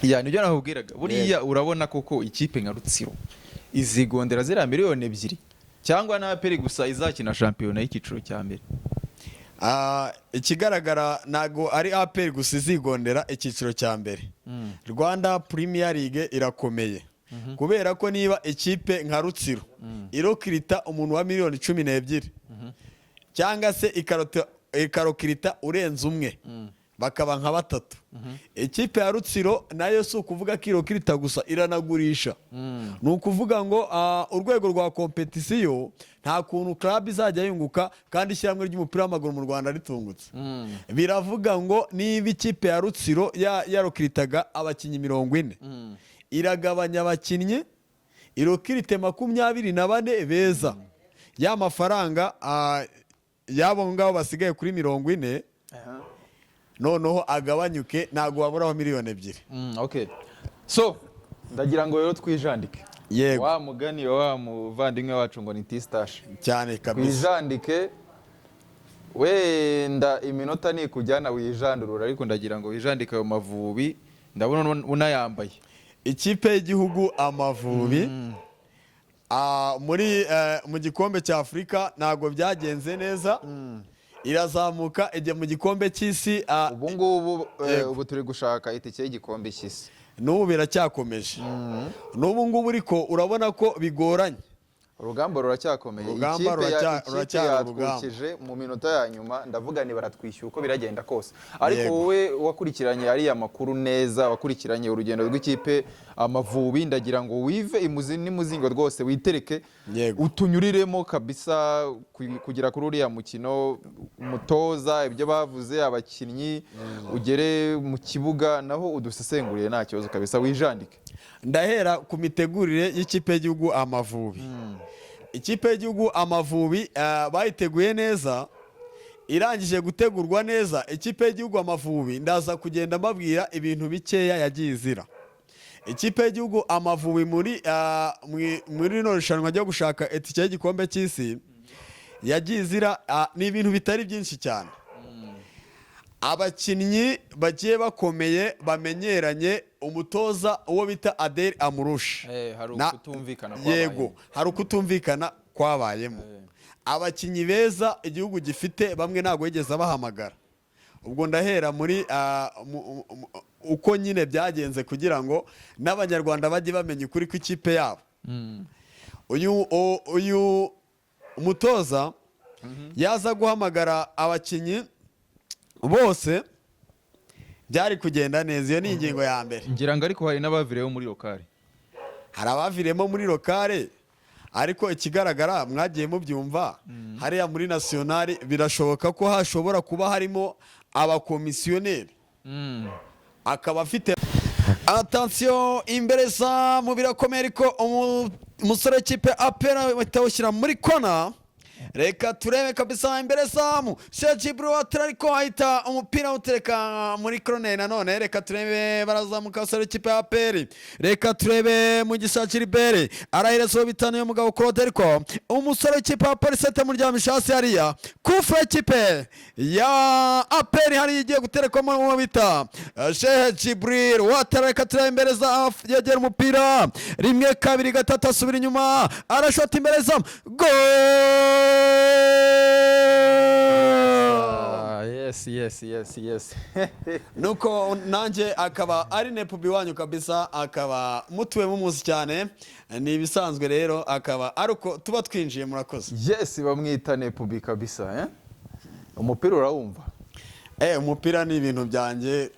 ya nibyo nakubwiraga buriya urabona koko ikipe nka Rutsiro izigondera zira miliyoni 2 cyangwa na APR gusa izakina shampiyona y'ikiciro cya mbere. Ikigaragara nago ari APR gusa izigondera ikiciro cya mbere. Rwanda Premier League irakomeye kubera ko niba ikipe nka Rutsiro irokirita umuntu wa miliyoni 12 cyangwa se ikarokirita urenze umwe bakaba nka batatu. Ikipe ya Rutsiro nayo si ukuvuga ko irokirita gusa iranagurisha. Ni ukuvuga ngo urwego rwa kompetisiyo nta kuntu club izajya yunguka kandi ishyirahamwe ry'umupira w'amaguru mu Rwanda ritungutse. Biravuga ngo niba ikipe ya Rutsiro yarokiritaga abakinnyi 40 iragabanya abakinnyi irokirite 24 beza ya mafaranga yabo ngabo basigaye kuri 40 noneho agabanyuke ntago waburaho miliyoni 2. Okay, so ndagira ngo rero twijandike. Yego, wa mugani wa muvandimwe wacu ngo ni T-Stash cyane kabisa. Twijandike wenda iminota ni kujyana wijandurura, ariko ndagira ngo wijandike ayo Mavubi ndabona unayambaye ikipe y'igihugu Amavubi. Muri mu gikombe cya Afrika nago byagenze neza. Irazamuka ijye mu gikombe cy'isi. Ubu turi gushaka itike y'igikombe cy'isi. N'ubu biracyakomeje. N'ubu ngubu uriko urabona ko bigoranye. Urugamba ruracyakomeye. Ikipe yatwukije mu minota ya nyuma, ndavuga ni baratwishyura uko biragenda kose. Ariko wowe wakurikiranye ari amakuru neza, wakurikiranye urugendo rw'ikipe Amavubi, ndagira ngo wive imuzi n'imuzingo rwose witereke utunyuriremo kabisa kugira kuri uriya mukino, umutoza ibyo bavuze, abakinnyi, ugere mu kibuga naho udusesenguriye nta kibazo kabisa wijandike. Ndahera ku mitegurire y'ikipe y'igihugu Amavubi. Ikipe y'igihugu Amavubi bayiteguye neza, irangije gutegurwa neza. Ikipe y'igihugu Amavubi ndaza kugenda mbabwira ibintu bikeya yagiye izira. Ikipe y'igihugu Amavubi muri no rushanwa ryo gushaka itike y'igikombe cy'isi yagiye izira ni ibintu bitari byinshi cyane. Abakinnyi bagiye bakomeye bamenyeranye, umutoza uwo bita Adel Amurush. Hari ukutumvikana kwabayemo. Yego, hari ukutumvikana kwabayemo. Abakinnyi beza igihugu gifite bamwe ntago yigeze bahamagara. Ubwo ndahera muri uko nyine byagenze kugira ngo n'abanyarwanda bajye bamenya ukuri kw'ikipe yabo. Uyu umutoza yaza guhamagara abakinnyi bose byari kugenda neza. Iyo ni ingingo ya mbere. Ngira ngo ariko hari n'abaviremo muri lokale. Hari abaviremo muri lokale, ariko ikigaragara mwagiye mubyumva hariya muri nationale birashoboka ko hashobora kuba harimo abakomisiyoneri akaba afite attention imbere za mu birakomeye, ariko umusore w'ikipe APR batawushyira muri kona. Reka turebe kabisa imbere zamu Shejibru atariko ahita umupira utereka muri corner. Nanone reka turebe barazamuka abasore w'ikipe ya APR. Reka turebe mu gisakira imbere araherezo bitanu y'umugabo Claude, ariko umusore w'ikipe ya Police muryamisha hasi hariya kufa ikipe ya APR hari igiye gutereka mu bita Shejibru watareka turebe imbere za yagera umupira rimwe kabiri gatatu asubira inyuma arashota imbere zamu Yes. Nuko nanjye akaba ari Nepubi wanyu kabisa, akaba mutuwe mumuzi cyane, ni ibisanzwe rero akaba aruko tuba twinjiye. Murakoze. Yes, bamwita Nepubi kabisa. Umupira urawumva? Umupira ni ibintu byanjye.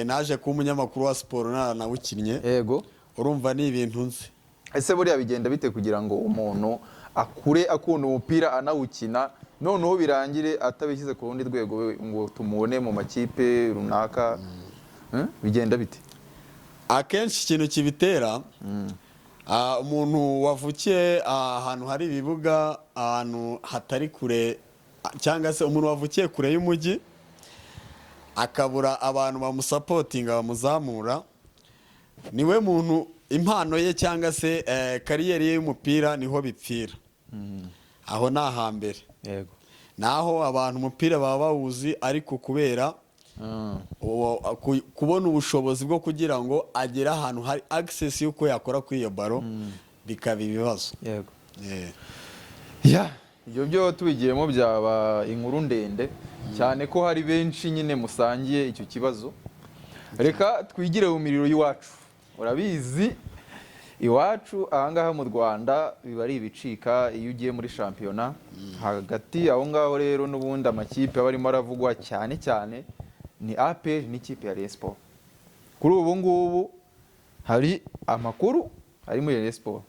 Naje kuba umunyamakuru wa siporo narawukinnye. Yego. Urumva ni ibintu nzi. Ese buriya bigenda bite kugira ngo umuntu akure akunda umupira anawukina noneho birangire atabishyize ku rundi rwego ngo tumubone mu makipe runaka? Bigenda bite? Akenshi ikintu kibitera umuntu wavukiye ahantu hari ibibuga, ahantu hatari kure, cyangwa se umuntu wavukiye kure y'umujyi akabura abantu bamusapotinga bamuzamura, niwe muntu impano ye cyangwa se kariyeri ye y'umupira niho bipfira. Aho nahambere. Yego. Naho abantu umupira baba bawuzi, ariko kubera kubona ubushobozi bwo kugira ngo agere ahantu hari access y'uko yakora kuri iyo baro bikaba ibibazo. Yego. Ibyo byo tubigiyemo byaba inkuru ndende cyane ko hari benshi nyine musangiye icyo kibazo. Reka twigire mu miriro y'iwacu. Urabizi iwacu ahangaha mu Rwanda biba ari ibicika iyo ugiye muri shampiyona. Hagati aho ngaho rero n'ubundi amakipe aba arimo aravugwa cyane cyane ni APR n'ikipe ya Rayon Sports. Kuri ubu ngubu hari amakuru ari muri Rayon Sports.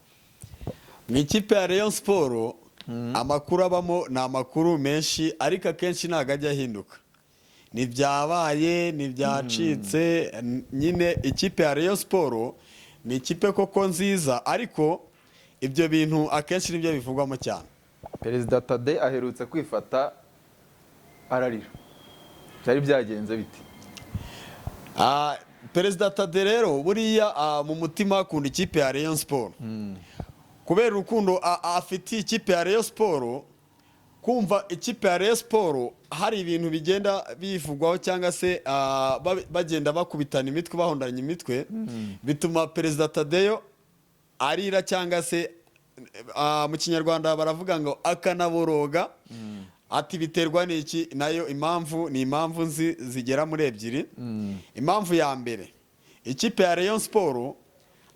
Mu ikipe ya Rayon Sports amakuru abamo ni amakuru menshi ariko akenshi ntabwo ajya ahinduka. Nibyabaye nibyacitse nyine ikipe ya Rayon Sports ni ikipe koko nziza ariko ibyo bintu akenshi nibyo bivugwamo cyane. Perezida Tade aherutse kwifata ararira. Byari byagenze biti? Perezida Tade rero buriya mu mutima akunda ikipe ya Rayon Sports. Kubera urukundo afitiye ikipe ya Rayon Sports, kumva ikipe ya Rayon Sports hari ibintu bigenda bivugwaho cyangwa se bagenda bakubitana imitwe bahondanya imitwe bituma Perezida Tadeyo arira cyangwa se mu Kinyarwanda baravuga ngo akanaboroga. Ati biterwa n'iki? Nayo impamvu ni impamvu zigera muri ebyiri. Impamvu ya mbere, ikipe ya Rayon Sports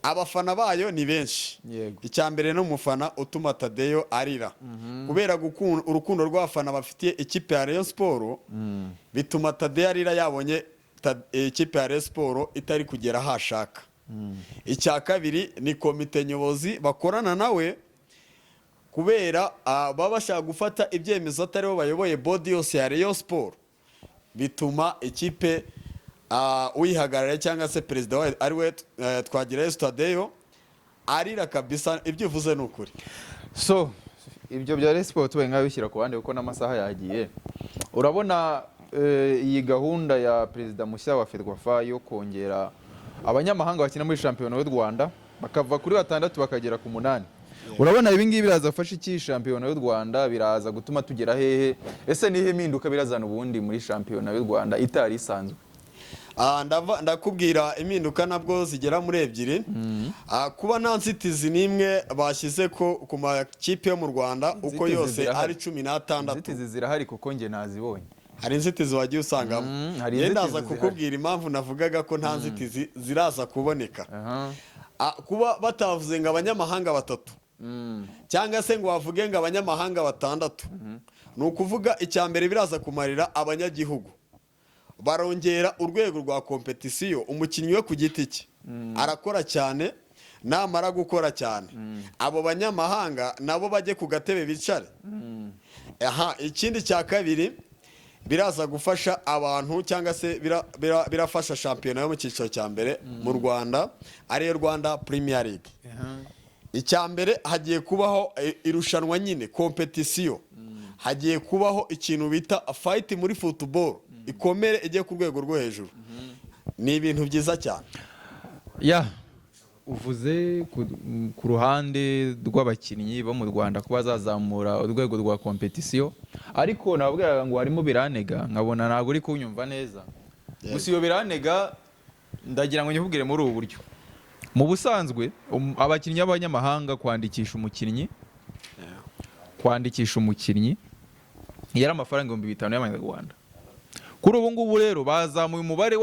abafana bayo ni benshi. Icya mbere no mufana utuma Tadeyo arira kubera urukundo rw'abafana bafitiye ikipe ya Rayon Sports bituma Tadeyo arira yabonye ikipe ya Rayon Sports itari kugera aho ashaka. Icya kabiri ni komite nyobozi bakorana nawe kubera baba bashaka gufata ibyemezo atari bo bayoboye body yose ya Rayon Sports bituma ikipe uyihagarara cyangwa se perezida wa ari we Twagirayezu Tadeyo arira kabisa. Ibyo uvuze ni ukuri. So ibyo bya Rayon Sports tubaye nk'abishyira ku bandi kuko n'amasaha yagiye. Urabona iyi gahunda ya perezida mushya wa Ferwafa yo kongera abanyamahanga bakina muri shampiyona y'u Rwanda bakava kuri 6 bakagera ku 8. Urabona ibi ngibi biraza gufasha iki shampiyona y'u Rwanda? Biraza gutuma tugera hehe? Ese nihe mpinduka birazana ubundi muri shampiyona y'u Rwanda itari isanzwe? Ndakubwira impinduka nabwo zigera muri ebyiri. Kuba nta nzitizi n'imwe bashyize ko ku makipe yo mu Rwanda uko yose ari 16. Inzitizi zirahari kuko nge nazibonye. Hari inzitizi wagiye usangamo. Ndaza kukubwira impamvu navugaga ko nta nzitizi ziraza kuboneka. Kuba batavuze ngo abanyamahanga 3 cyangwa se ngo bavuge ngo abanyamahanga 6 ni ukuvuga icya mbere biraza kumarira abanyagihugu. Barongera urwego rwa kompetisiyo. Umukinnyi we ku giti cye arakora cyane, namara gukora cyane abo banyamahanga nabo bajye ku gatebe bicare. Ikindi cya kabiri biraza gufasha abantu cyangwa se birafasha shampiyona yo mu cyiciro cya mbere mu Rwanda ariyo Rwanda Premier League. Icya mbere hagiye kubaho irushanwa nyine kompetisiyo. Hagiye kubaho ikintu bita fight muri football ikomere igiye ku rwego rwo hejuru. Ni ibintu byiza cyane. Uvuze ku ruhande rw'abakinnyi bo mu Rwanda kuba bazazamura urwego rwa kompetisiyo, ariko nababwiraga ngo harimo biranega nkabona ntabwo uri kunyumva neza. Gusa iyo biranega ndagira ngo nyivugire muri ubu buryo. Mu busanzwe abakinnyi b'abanyamahanga kwandikisha umukinnyi yari amafaranga 5,000 y'Amanyarwanda. Kuri ubu ngubu rero bazamuye umubare